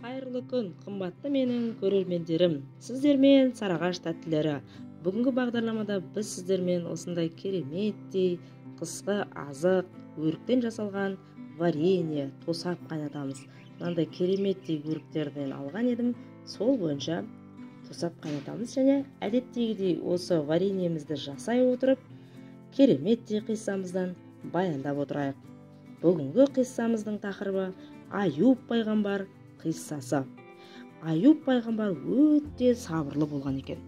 Қайырлы күн, қымбатты менің көрермендерім. Сіздермен Сарыағаш тәттілері. Бүгінгі бағдарламада біз сіздермен осындай кереметтей қысқы азық, өріктен жасалған варенье, тосап қайнатамыз. Мынандай кереметтей өріктерден алған едім. Сол бойынша тосап қайнатамыз және әдеттегідей осы вареньемізді жасай отырып, кереметтей қиссамыздан баяндап отырайық. Бүгінгі қиссамыздың тақырыбы Аюб пайғамбар қиссасы. Аюб пайғамбар өте сабырлы болған екен.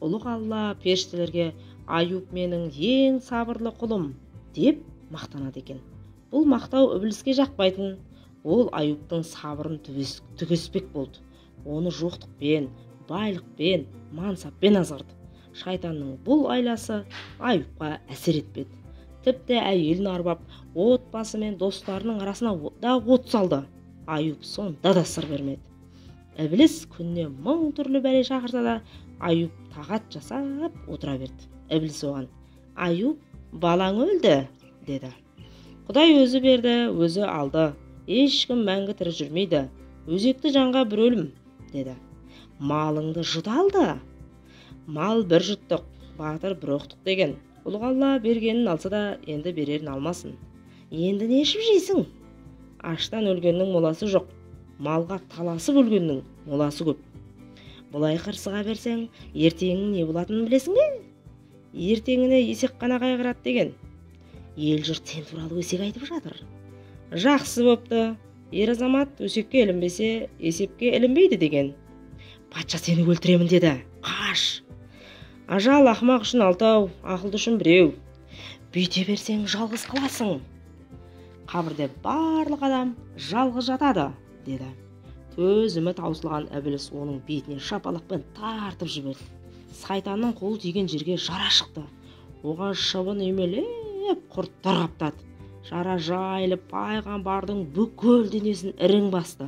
Ұлық Алла періштелерге Аюб менің ең сабырлы құлым деп мақтанады екен. Бұл мақтау ібіліске жақпайтын. Ол Аюбтың сабырын түгеспек болды. Оны жоқтықпен, байлықпен, мансаппен азғырды. Шайтанның бұл айласы Аюбқа әсер етпеді. Тіпті әйелін арбап, отбасы мен достарының арасына да от салды. Аюб сонда да сыр бермеді. Ібіліс күнне 1000 түрлі бәле шақырса да, Аюб тағат жасап отыра берді. Ібіліс оған: "Аюб, балаң өлді", деді. "Құдай өзі берді, өзі алды. Ешкім мәңгі тірі жүрмейді. Өзекті жанға бір өлім", деді. "Малыңды жұт алды". "Мал бір жұттық, батыр бір оқтық" деген. Ұлық Алла бергенін алса да, енді берерін алмасын. "Енді не ішіп жейсің? Аштан өлгеннің моласы жоқ, малға таласып өлгеннің моласы көп. Бұлай қырсыға берсең, ертеңің не болатынын білесің бе? Ертеңіне есек қана қайғырады" деген. Ел жұрт сен туралы өсек айтып жатыр. "Жақсы бопты, ер азамат өсекке ілінбесе, есепке ілінбейді" деген. "Патша сені өлтіремін" деді. "Қаш! Ажал ақымақ үшін 6, ақылды үшін 1. Бүйте берсең жалғыз қаласың. Қабірде барлық адам жалғыз жатады", деді. Төзімі таусылған ібіліс оның бетіне шапалақпен тартып жіберді. Сайтанның қолы тиген жерге жара шықты. Оған шыбын үймелеп құрттар қаптады. Жара жайылып пайғамбардың бүкіл денесін ірің басты.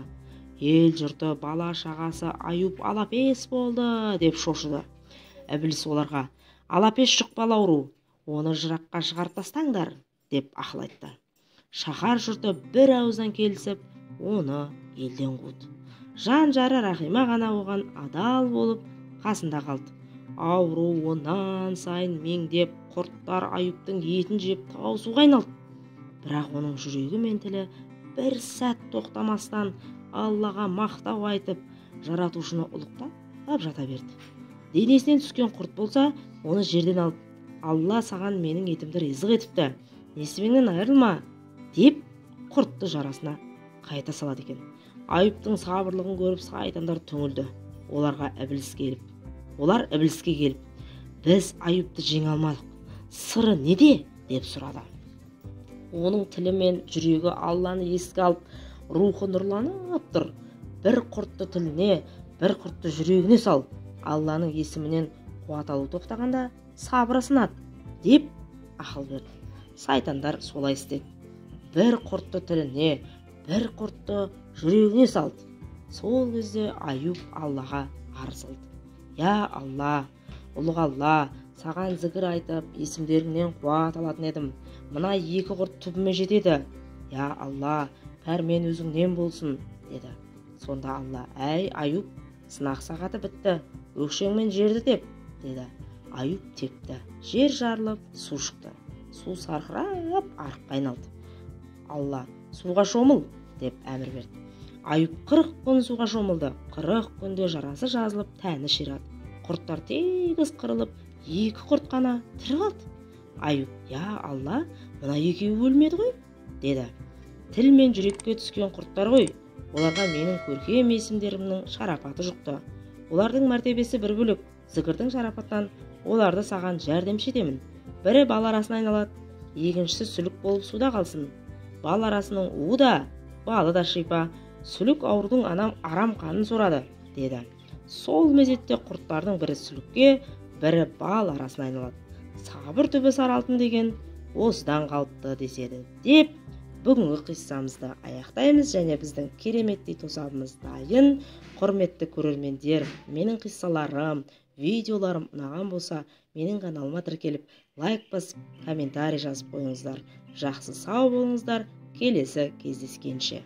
Ел жұрты, бала шағасы Аюб алапес болды деп шошыды. Ібіліс оларға: "Алапес жұқпалы ауру, оны жыраққа шығарып тастаңдар", деп ақыл айтты. Шаһар жұрты бір ауыздан келісіп, оны елден қуды. Жан-жары Рахима ғана оған адал болып қасында қалды. Ауру онан сайын меңдеп, құрттар Аюбтың етін жеп таусуға айналды. Бірақ оның жүрегі мен тілі бір сәт тоқтамастан Аллаға мақтау айтып, жаратушыны ұлықтап жата берді. Денесінен түскен құрт болса, оны жерден алып: "Алла саған менің етімді ризық етіпті, несібеңнен айырылма", деп құртты жарасына қайта салады екен. Аюбтың сабырлығын көріп сайтандар түңілді. Олар ібіліске келіп: "Біз Аюбты жеңе алмадық, сыры неде?" деп сұрады. Оның тілі мен жүрегі Алланы еске алып, рухы нұрланып тұр. "Бір құртты тіліне, бір құртты жүрегіне сал. Алланың есімінен қуат алу тоқтағанда сабыры сынады", деп ақыл берді. Сайтандар солай істеді. Бір құртты тіліне, бір құртты жүрегіне салды. Сол кезде Аюб Аллаға арыз алды: "Я Алла, ұлық Алла, саған зікір айтып, есімдеріңнен қуат алатын едім. Мына 2 құрт түбіме жетеді. Я Алла, пәрмен өзіңнен болсын", деді. Сонда Алла: "Әй Аюб, сынақ сағаты бітті, өкшеңмен жерді теп", деді. Аюб тепті. Жер жарылып, су шықты. Су сарқырап, арыққа айналды. Алла: "Суға шомыл", деп әмір берді. Аюб 40 күн суға шомылды. 40 күнде жарасы жазылып, тәні ширады. Құрттар тегіс қырылып, 2 құрт қана тірі қалды. Аюб: "Я Алла, мына 2-еуі өлмеді ғой", деді. "Тіл мен жүрекке түскен құрттар ғой. Оларға менің көркем есімдерімнің шарапаты жұқты. Олардың мәртебесі бір бөлек. Зікірдің шарапатынан оларды саған жәрдемші етемін. Бірі бал арасына айналады, екіншісі сүлік болып суда қалсын. Бал арасының уы да, балы да шипа. Сүлік аурудың арам қанын сорады", деді. Сол мезетте құрттардың бірі сүлікке, бірі бал арасына айналады. Сабыр түбі сары алтын деген осыдан қалыпты деседі. Деп бүгінгі қиссамызды аяқтаймыз және біздің кереметтей тосабымыз дайын. Құрметті көрермендер, менің қиссаларым, видеоларым ұнаған болса, менің каналыма тіркеліп, лайк басып, комментарий жазып қойыңыздар. Жақсы сау болыңыздар. Келесі кездескенше.